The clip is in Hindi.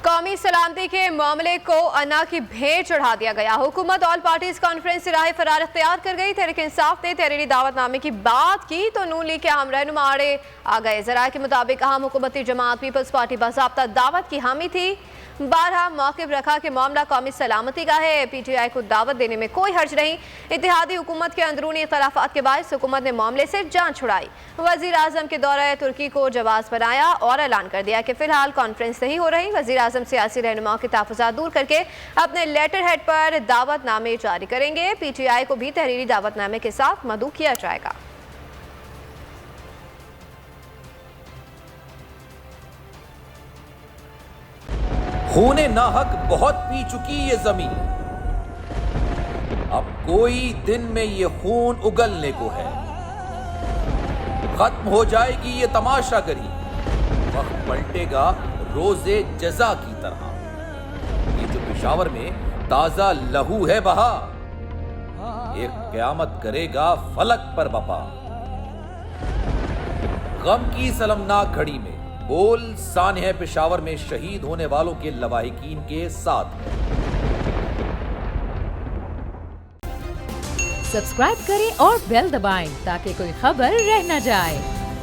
कौमी सलामती के मामले को अन्ना की भेंट चढ़ा दिया गया। हुकूमत ऑल पार्टीज कॉन्फ्रेंस से राह फरार इख्तियार कर गई। तहरीक इंसाफ ने तहरीरी दावतनामे की बात की तो नून लीग के अहम रहनुमा आड़े आ गए। जराये के मुताबिक अहम हुकूमती जमात पीपल्स पार्टी बाज़ाब्ता दावत की हामी थी। बारहा मौक़िफ़ रखा कि मामला कौमी सलामती का है। PTI को दावत देने में कोई हर्ज नहीं। इत्तेहादी हुकूमत के अंदरूनी इख्तलाफात के बायस हुकूमत ने मामले से जान छुड़ाई। वज़ीर आज़म के दौरे तुर्की को जवाज़ बनाया और ऐलान कर दिया कि फ़िलहाल कॉन्फ्रेंस नहीं हो रही। वज़ीर आज़म सियासी रहनुमाओं के तहफ़्फ़ुज़ात दूर करके अपने लेटर हेड पर दावतनामे जारी करेंगे। PTI को भी तहरीरी दावतनामे के साथ मदऊ किया जाएगा। खूने नाहक बहुत पी चुकी ये जमीन, अब कोई दिन में ये खून उगलने को है। खत्म हो जाएगी ये तमाशागरी, वक्त पलटेगा रोजे जजा की तरह। ये जो पेशावर में ताजा लहू है बहा, एक क़यामत करेगा फलक पर बपा। गम की सलमनाक घड़ी में बोल सानह पेशावर में शहीद होने वालों के लवाहिकीन के साथ। सब्सक्राइब करें और बेल दबाएं ताकि कोई खबर रह न जाए।